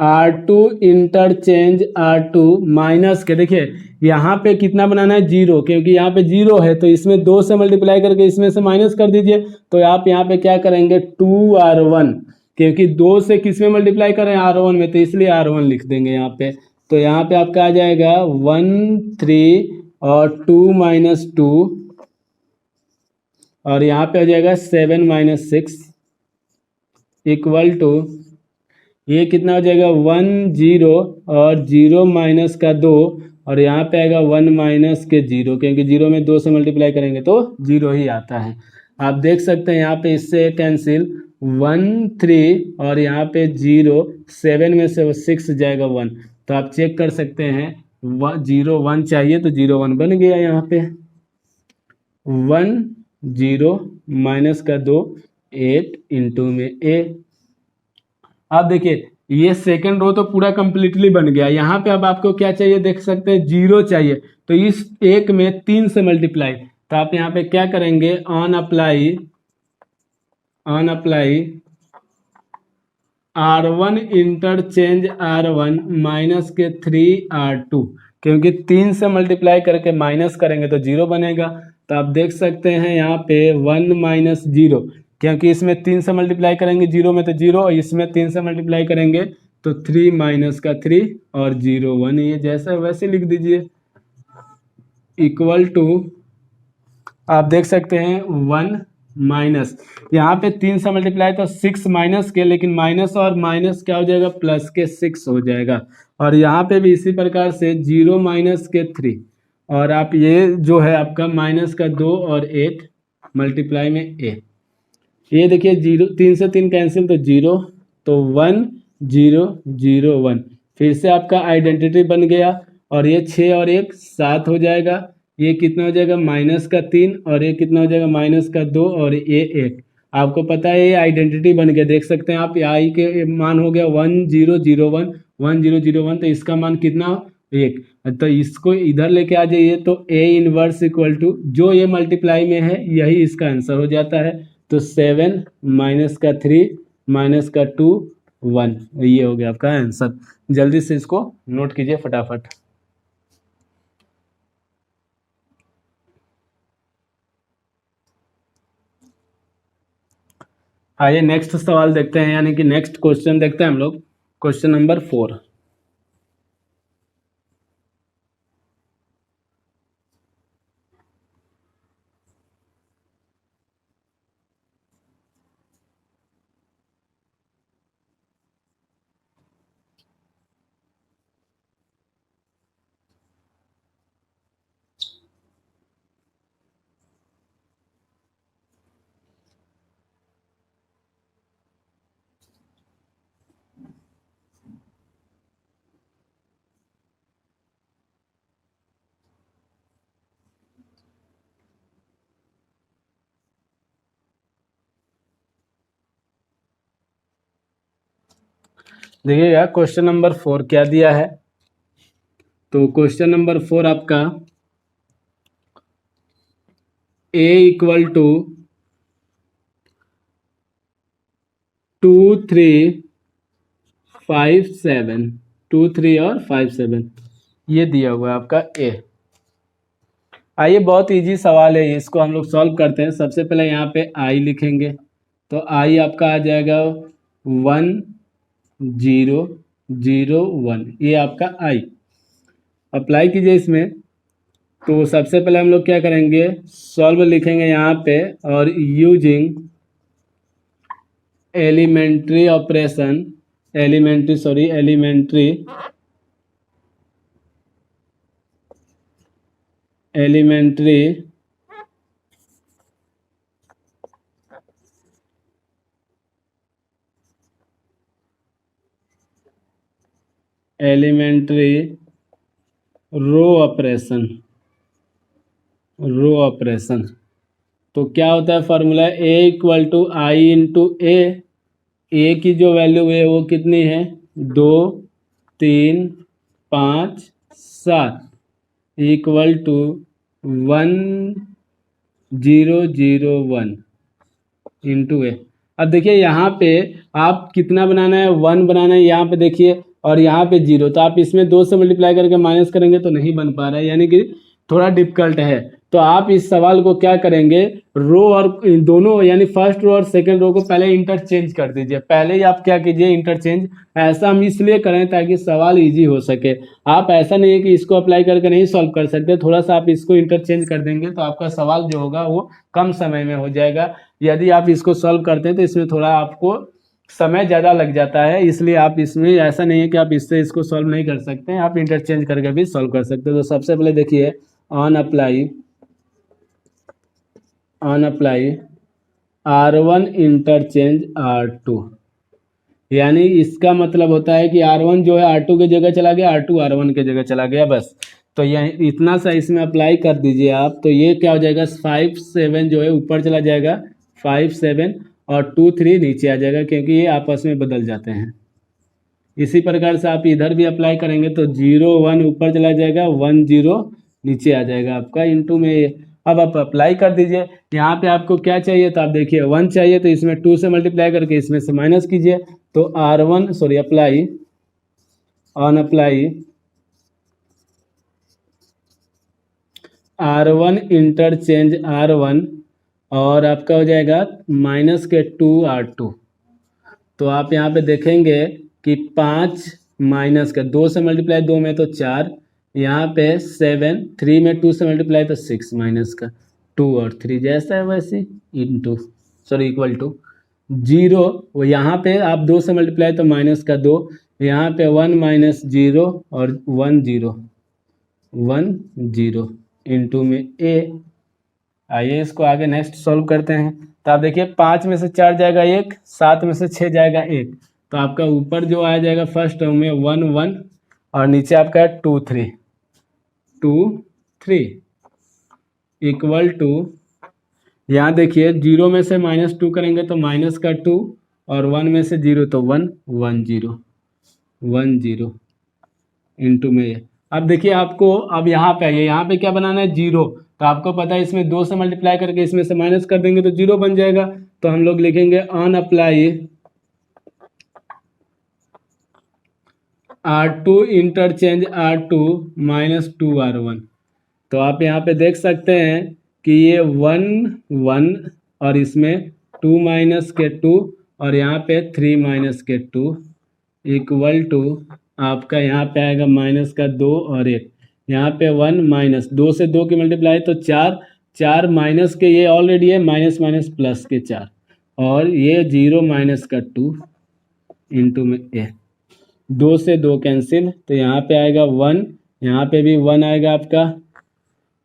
R2 interchange R2 minus के, देखिए यहाँ पे कितना बनाना है 0, क्योंकि यहाँ पे 0 है तो इसमें 2 से मल्टीप्लाई करके इसमें से माइनस कर दीजिए। तो आप यहाँ पे क्या करेंगे 2R1, क्योंकि 2 से किस में मल्टीप्लाई करें R1 में, तो इसलिए R1 लिख देंगे यहाँ पे। तो यहाँ पे आपका आ जाएगा 1 3 और 2 माइनस 2, और यहाँ पे हो जाएगा 7 माइनस 6 इक्वल टू, ये कितना हो जाएगा 1 0 और 0 माइनस का 2, और यहाँ पे आएगा 1 माइनस के 0, क्योंकि 0 में 2 से मल्टीप्लाई करेंगे तो 0 ही आता है। आप देख सकते हैं यहाँ पे इससे कैंसिल 1 3 और यहाँ पे 0, 7 में से 6 जाएगा 1। तो आप चेक कर सकते हैं 0 1 चाहिए तो 0 1 बन गया। यहाँ पे 1 0 माइनस का 2 8 इंटू में ए। अब देखिए ये सेकंड रो तो पूरा कंप्लीटली बन गया। यहाँ पे अब आपको क्या चाहिए देख सकते हैं 0 चाहिए, तो इस एक में 3 से मल्टीप्लाई। तो आप यहाँ पे क्या करेंगे on apply R1 interchange R1 minus के 3R2, क्योंकि 3 से मल्टीप्लाई करके माइनस करेंगे तो 0 बनेगा। तो आप देख सकते हैं यहाँ पे 1 माइनस 0, क्योंकि इसमें 3 से मल्टीप्लाई करेंगे 0 में तो 0, और इसमें 3 से मल्टीप्लाई करेंगे तो 3 माइनस का 3 और 0 1, ये जैसा वैसे लिख दीजिए इक्वल टू, आप देख सकते हैं 1 माइनस, यहाँ पे 3 से मल्टीप्लाई तो 6 माइनस के, लेकिन माइनस और माइनस क्या हो जाएगा प्लस के 6 हो जाएगा। और यहाँ पे भी इसी प्रकार से 0 माइनस के 3, और आप ये जो है आपका माइनस का 2 और 8 मल्टीप्लाई में ए। ये देखिए 0 3 से 3 कैंसिल तो 0, तो 1 0 0 1, फिर से आपका आइडेंटिटी बन गया। और ये 6 और 1 7 हो जाएगा। ये कितना हो जाएगा माइनस का 3, और ये कितना हो जाएगा माइनस का 2, और ये 1। आपको पता है ये आइडेंटिटी बन गया। देख सकते हैं आप आई के मान हो गया 1 0 0 1 1 0 0 1, तो इसका मान कितना 1। तो इसको इधर लेके आ जाइए तो ए इनवर्स इक्वल टू जो ये मल्टीप्लाई में है यही इसका आंसर हो जाता है। तो 7 माइनस का 3 माइनस का 2 1, ये हो गया आपका आंसर। जल्दी से इसको नोट कीजिए फटाफट। आइए नेक्स्ट सवाल देखते हैं, यानी कि नेक्स्ट क्वेश्चन देखते हैं हम लोग। Question number 4। देखिएगा क्वेश्चन नंबर 4 क्या दिया है। तो क्वेश्चन नंबर 4 आपका ए इक्वल टू 2 3 5 7, 2 3 और 5 7 ये दिया हुआ है आपका ए। आइए बहुत इजी सवाल है, इसको हम लोग सॉल्व करते हैं। सबसे पहले यहाँ पे आई लिखेंगे, तो आई आपका आ जाएगा 1 0 0 1, ये आपका आई। अप्लाई कीजिए इसमें। तो सबसे पहले हम लोग क्या करेंगे सॉल्व लिखेंगे यहाँ पे, और using elementary operation elementary row operation, row operation. तो क्या होता है formula, A equal to I into A की जो वैल्यू है वो कितनी है, 2 3 5 7 इक्वल टू 1001 इंटू ए। अब देखिए यहाँ पे आप कितना बनाना है, 1 बनाना है यहाँ पे देखिए, और यहाँ पे 0, तो आप इसमें 2 से मल्टीप्लाई करके माइनस करेंगे तो नहीं बन पा रहा है, यानी कि थोड़ा डिफिकल्ट है। तो आप इस सवाल को क्या करेंगे, रो और दोनों यानी फर्स्ट रो और सेकंड रो को पहले इंटरचेंज कर दीजिए। पहले ही आप क्या कीजिए, इंटरचेंज। ऐसा हम इसलिए करें ताकि सवाल इजी हो सके। आप ऐसा नहीं है कि इसको अप्लाई करके नहीं सॉल्व कर सकते, थोड़ा सा आप इसको इंटरचेंज कर देंगे तो आपका सवाल जो होगा वो कम समय में हो जाएगा। यदि आप इसको सॉल्व करते हैं तो इसमें थोड़ा आपको समय ज़्यादा लग जाता है, इसलिए आप इसमें ऐसा नहीं है कि आप इससे इसको सॉल्व नहीं कर सकते हैं, आप इंटरचेंज करके भी सॉल्व कर सकते हैं। तो सबसे पहले देखिए, on apply R1 interchange R2, यानी इसका मतलब होता है कि R1 जो है R2 की जगह चला गया, R2 R1 की जगह चला गया, बस। तो यह इतना सा इसमें अप्लाई कर दीजिए आप, तो ये क्या हो जाएगा, 5 7 जो है ऊपर चला जाएगा, 5 7, और 2 3 नीचे आ जाएगा, क्योंकि ये आपस में बदल जाते हैं। इसी प्रकार से आप इधर भी अप्लाई करेंगे तो 0 1 ऊपर चला जाएगा, 1 0 नीचे आ जाएगा आपका, इंटू में ये। अब आप अप्लाई कर दीजिए। यहाँ पे आपको क्या चाहिए, तो आप देखिए 1 चाहिए तो इसमें 2 से मल्टीप्लाई करके इसमें से माइनस कीजिए, तो R1 sorry apply on apply R1 interchange R1, और आपका हो जाएगा माइनस के 2 R2। तो आप यहाँ पे देखेंगे कि 5 माइनस का 2 से मल्टीप्लाई, 2 में तो 4, यहाँ पे 7, 3 में 2 से मल्टीप्लाई तो 6 माइनस का 2 और 3 जैसा है वैसे इंटू सॉरी इक्वल टू 0। वो यहाँ पे आप 2 से मल्टीप्लाई तो माइनस का 2, यहाँ पे 1 माइनस 0 और 1 0 1 0 इंटू में ए। आइए इसको आगे नेक्स्ट सॉल्व करते हैं। तो आप देखिए 5 में से 4 जाएगा 1, 7 में से 6 जाएगा 1, तो आपका ऊपर जो आ जाएगा फर्स्ट टर्म में 1 1, और नीचे आपका 2 3 2 3 इक्वल टू, यहाँ देखिए 0 में से -2 करेंगे तो माइनस का 2, और 1 में से 0 तो 1 1 0 1 0 इंटू में ये। अब देखिए आपको, अब यहाँ पे आइए, यहाँ पे क्या बनाना है, 0। तो आपको पता है इसमें 2 से मल्टीप्लाई करके इसमें से माइनस कर देंगे तो 0 बन जाएगा। तो हम लोग लिखेंगे on apply R2 interchange R2 minus 2 R1। तो आप यहाँ पे देख सकते हैं कि ये 1 1, और इसमें 2 माइनस के 2, और यहाँ पे 3 माइनस के 2 इक्वल टू, आपका यहाँ पे आएगा माइनस का 2 और 1, यहाँ पे 1 माइनस 2 से 2 की मल्टीप्लाई तो 4, 4 माइनस के ये ऑलरेडी है, माइनस माइनस प्लस के 4, और ये 0 माइनस का 2 इंटू में ए। 2 से 2 कैंसिल, तो यहाँ पे आएगा 1, यहाँ पे भी 1 आएगा आपका,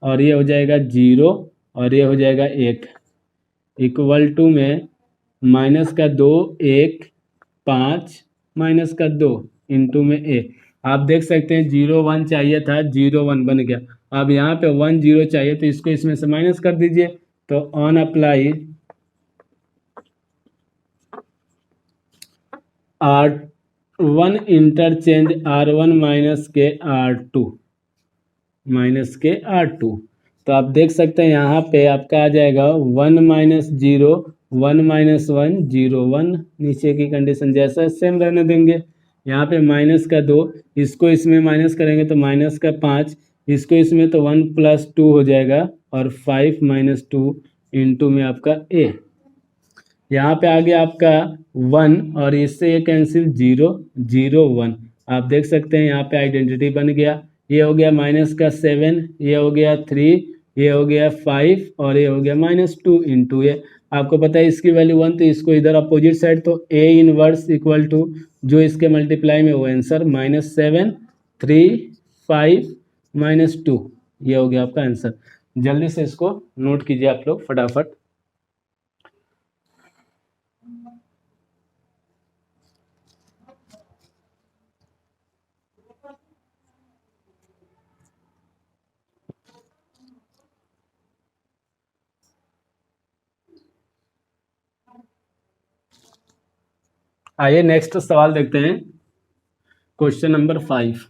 और ये हो जाएगा 0, और ये हो जाएगा 1 इक्वल टू में माइनस का 2 1 5 माइनस का 2 इंटू में ए। आप देख सकते हैं 0 1 चाहिए था, 0 1 बन गया। अब यहाँ पे 1 0 चाहिए तो इसको इसमें से माइनस कर दीजिए। तो on apply R1 interchange R1 minus के R2। तो आप देख सकते हैं यहाँ पे आपका आ जाएगा 1 माइनस 0 1 माइनस 1 0 1, नीचे की कंडीशन जैसा सेम रहने देंगे। यहाँ पे माइनस का 2, इसको इसमें माइनस करेंगे तो माइनस का 5, इसको इसमें तो 1 प्लस 2 हो जाएगा, और 5 माइनस 2 इंटू में आपका ए। यहाँ पे आ गया आपका 1, और इससे ये कैंसिल 0 0 1। आप देख सकते हैं यहाँ पे आइडेंटिटी बन गया। ये हो गया माइनस का 7, ये हो गया 3, ये हो गया 5, और ये हो गया -2 इंटू ए। आपको पता है इसकी वैल्यू 1, तो इसको इधर अपोजिट साइड, तो ए इनवर्स इक्वल टू जो इसके मल्टीप्लाई में वो आंसर -7 3 5 -2, ये हो गया आपका आंसर। जल्दी से इसको नोट कीजिए आप लोग फटाफट। आइए नेक्स्ट सवाल देखते हैं, क्वेश्चन नंबर 5।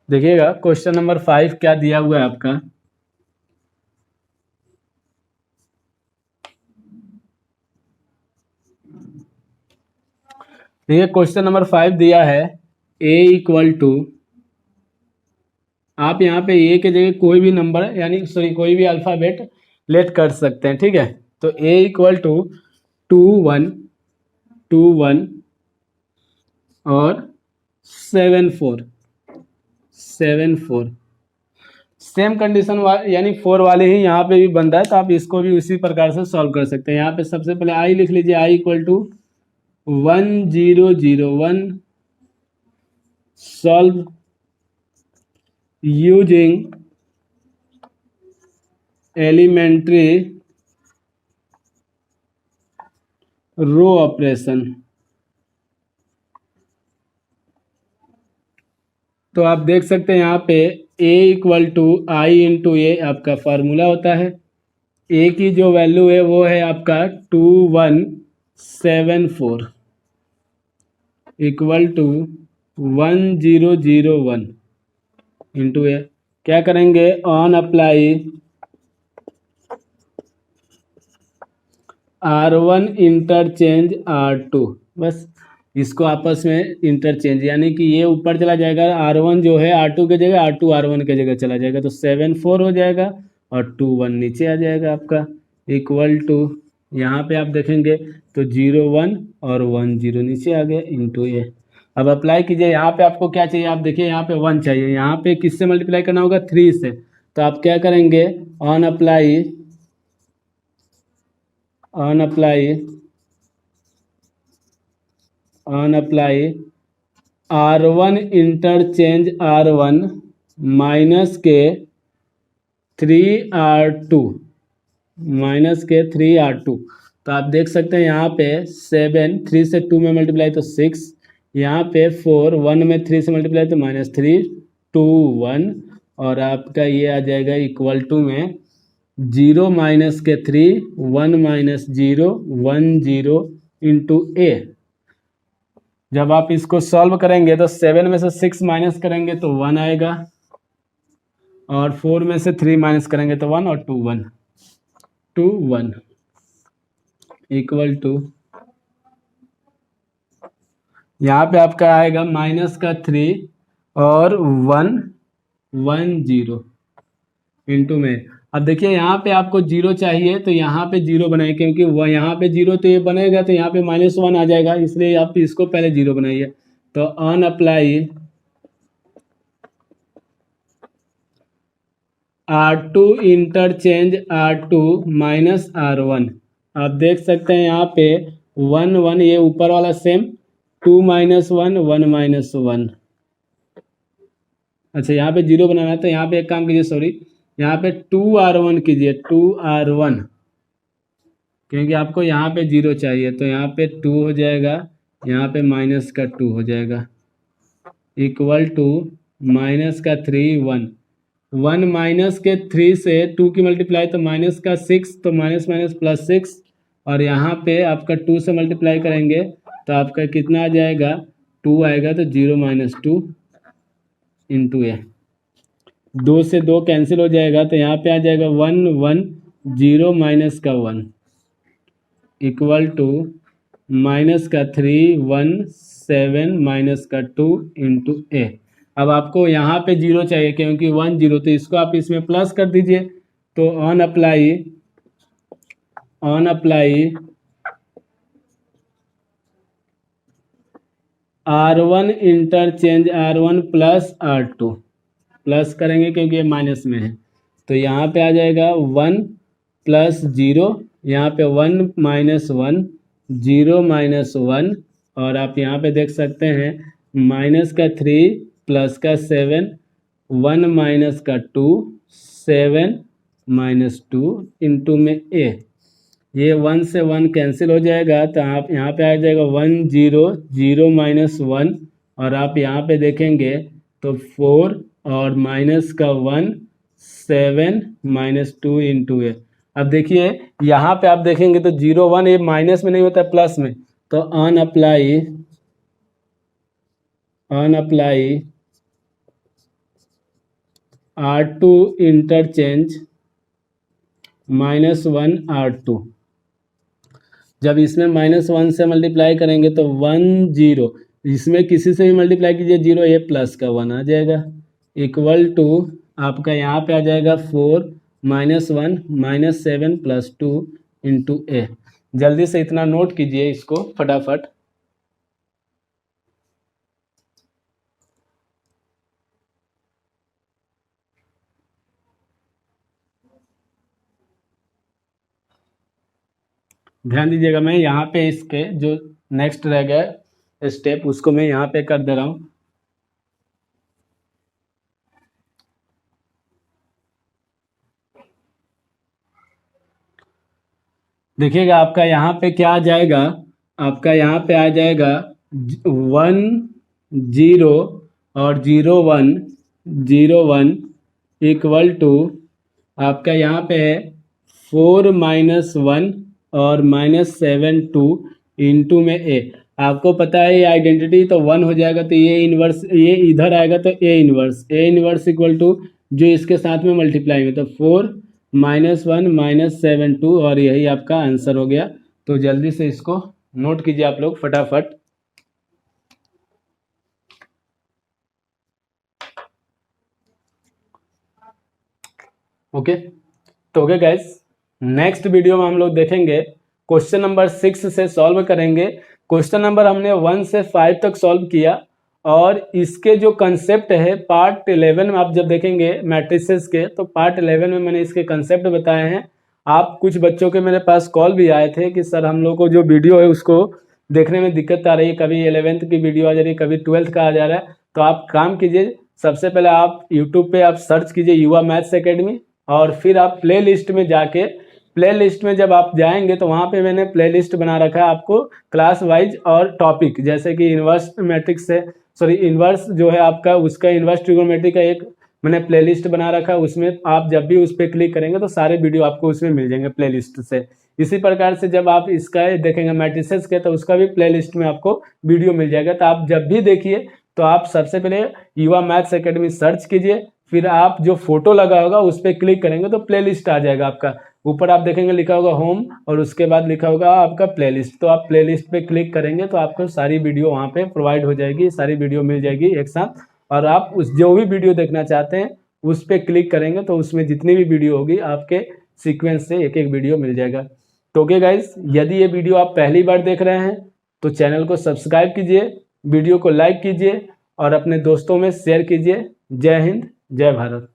देखिएगा क्वेश्चन नंबर 5 क्या दिया हुआ है आपका। देखिए क्वेश्चन नंबर 5 दिया है a इक्वल टू, आप यहाँ पे ए के जगह कोई भी नंबर यानी सॉरी कोई भी अल्फ़ाबेट लेट कर सकते हैं, ठीक है। तो a इक्वल टू 2 1 और 7 4 सेम कंडीशन यानी 4 वाले ही यहाँ पे भी बन रहा है, तो आप इसको भी उसी प्रकार से सॉल्व कर सकते हैं। यहाँ पे सबसे पहले i लिख लीजिए, i equal to 1001 solve using elementary row operation. तो आप देख सकते हैं यहाँ पे a equal to I into A आपका फार्मूला होता है। a की जो वैल्यू है वो है आपका 2174 इक्वल टू 1001 इंटू ए। क्या करेंगे, on apply R1 interchange R2, बस इसको आपस में इंटरचेंज, यानी कि ये ऊपर चला जाएगा, R1 जो है R2 के जगह, R2 R1 के जगह चला जाएगा, तो 7 4 हो जाएगा और 2 1 नीचे आ जाएगा आपका, इक्वल टू यहाँ पे आप देखेंगे तो 0 1 और 1 0 नीचे आ गया इंटू ए। अब अप्लाई कीजिए, यहाँ पे आपको क्या चाहिए, आप देखिए यहाँ पे 1 चाहिए, यहाँ पे किससे मल्टीप्लाई करना होगा, 3 से। तो आप क्या करेंगे, on apply R1 interchange R1 minus के 3R2 तो आप देख सकते हैं यहाँ पे 7 3 से 2 में मल्टीप्लाई तो 6, यहाँ पे 4 1 में 3 से मल्टीप्लाई तो -3 2 1 और आपका ये आ जाएगा इक्वल टू में 0 माइनस के 3 1 माइनस 0 1 0 इंटू ए। जब आप इसको सॉल्व करेंगे तो 7 में से 6 माइनस करेंगे तो 1 आएगा और 4 में से 3 माइनस करेंगे तो 1 और 2 1 इक्वल टू, यहाँ पे आपका आएगा माइनस का 3 और 1 1 0 इंटू में। अब देखिए यहाँ पे आपको 0 चाहिए तो यहाँ पे 0 बनाइए, क्योंकि वह यहाँ पे 0 तो ये बनेगा तो यहाँ पे -1 आ जाएगा, इसलिए आप इसको पहले 0 बनाइए। तो on apply R2 interchange R2 minus R1, आप देख सकते हैं यहाँ पे 1 1 ये ऊपर वाला सेम, 2 -1 1 -1। अच्छा यहाँ पे 0 बनाना है तो यहाँ पे एक काम कीजिए, सॉरी यहाँ पे 2R1 कीजिए, 2R1, क्योंकि आपको यहाँ पे 0 चाहिए तो यहाँ पे 2 हो जाएगा, यहाँ पे माइनस का 2 हो जाएगा इक्वल टू माइनस का 3 1 1 माइनस के 3 से 2 की मल्टीप्लाई तो माइनस का 6 तो माइनस माइनस प्लस 6 और यहाँ पे आपका 2 से मल्टीप्लाई करेंगे तो आपका कितना आ जाएगा, 2 आएगा तो 0 - 2 इंटू ए। 2 से 2 कैंसिल हो जाएगा तो यहाँ पे आ जाएगा 1 1 0 माइनस का 1 इक्वल टू माइनस का 3 1 7 माइनस का 2 इंटू ए। अब आपको यहाँ पे 0 चाहिए क्योंकि 1 0, तो इसको आप इसमें प्लस कर दीजिए। तो on apply R1 interchange R1 plus R2 plus करेंगे क्योंकि ये माइनस में है, तो यहाँ पे आ जाएगा 1 प्लस 0, यहाँ पे 1 माइनस 1, 0 माइनस 1, और आप यहाँ पे देख सकते हैं माइनस का 3 प्लस का 7, 1 माइनस का 2, 7 माइनस 2 इंटू में ए, ये 1 से 1 कैंसिल हो जाएगा, तो आप यहाँ पे आ जाएगा 1 0 0 माइनस 1, और आप यहाँ पे देखेंगे तो 4 और माइनस का 1 7 माइनस 2 इंटू ए। अब देखिए यहाँ पे आप देखेंगे तो 0 1 ये माइनस में नहीं होता है प्लस में, तो अनअप्लाई R2 इंटरचेंज -1 R2, जब इसमें -1 से मल्टीप्लाई करेंगे तो 1 0, इसमें किसी से भी मल्टीप्लाई कीजिए 0, ये प्लस का 1 आ जाएगा, इक्वल टू आपका यहाँ पे आ जाएगा 4 -1 -7 प्लस 2 इंटू ए। जल्दी से इतना नोट कीजिए इसको फटाफट। ध्यान दीजिएगा, मैं यहाँ पे इसके जो नेक्स्ट रह गया स्टेप उसको मैं यहाँ पे कर दे रहा हूँ। देखिएगा आपका यहाँ पे क्या आ जाएगा, आपका यहाँ पे आ जाएगा 1 0 और 0 1 0 1 इक्वल टू आपका यहाँ पे है 4 माइनस 1 और -7 2 इंटू में ए। आपको पता है ये आइडेंटिटी तो 1 हो जाएगा, तो ये इन्वर्स ये इधर आएगा तो ए इन्वर्स इक्वल टू जो इसके साथ में मल्टीप्लाई में, तो 4 -1 -7 2, और यही आपका आंसर हो गया। तो जल्दी से इसको नोट कीजिए आप लोग फटाफट। ओके, तो ओके गाइस, नेक्स्ट वीडियो में हम लोग देखेंगे क्वेश्चन नंबर 6 से सॉल्व करेंगे। क्वेश्चन नंबर हमने 1 से 5 तक सॉल्व किया, और इसके जो कंसेप्ट है पार्ट 11 में आप जब देखेंगे मैट्रिसेस के, तो पार्ट 11 में मैंने इसके कंसेप्ट बताए हैं। आप कुछ बच्चों के मेरे पास कॉल भी आए थे कि सर हम लोग को जो वीडियो है उसको देखने में दिक्कत आ रही है, कभी 11th की वीडियो आ जा रही है, कभी 12th का आ जा रहा है। तो आप काम कीजिए, सबसे पहले आप यूट्यूब पे आप सर्च कीजिए युवा मैथ्स एकेडमी, और फिर आप प्ले लिस्ट में जाके, प्ले लिस्ट में जब आप जाएंगे तो वहाँ पे मैंने प्ले लिस्ट बना रखा है आपको क्लास वाइज और टॉपिक, जैसे कि इन्वर्स मैट्रिक्स से इन्वर्स जो है आपका उसका इन्वर्स ट्रिगोनोमेट्री का एक मैंने प्लेलिस्ट बना रखा है, उसमें आप जब भी उस पर क्लिक करेंगे तो सारे वीडियो आपको उसमें मिल जाएंगे प्लेलिस्ट से। इसी प्रकार से जब आप इसका देखेंगे मैट्रिसेस के, तो उसका भी प्लेलिस्ट में आपको वीडियो मिल जाएगा। तो आप जब भी देखिए तो आप सबसे पहले युवा मैथ्स एकेडमी सर्च कीजिए, फिर आप जो फोटो लगा होगा उस पर क्लिक करेंगे तो प्लेलिस्ट आ जाएगा आपका। ऊपर आप देखेंगे लिखा होगा होम, और उसके बाद लिखा होगा आपका प्लेलिस्ट, तो आप प्लेलिस्ट पे क्लिक करेंगे तो आपको सारी वीडियो वहाँ पे प्रोवाइड हो जाएगी, सारी वीडियो मिल जाएगी एक साथ। और आप उस जो भी वीडियो देखना चाहते हैं उस पर क्लिक करेंगे तो उसमें जितनी भी वीडियो होगी आपके सीक्वेंस से एक एक वीडियो मिल जाएगा। तो ओके गाइस, यदि ये वीडियो आप पहली बार देख रहे हैं तो चैनल को सब्सक्राइब कीजिए, वीडियो को लाइक कीजिए और अपने दोस्तों में शेयर कीजिए। जय हिंद, जय भारत।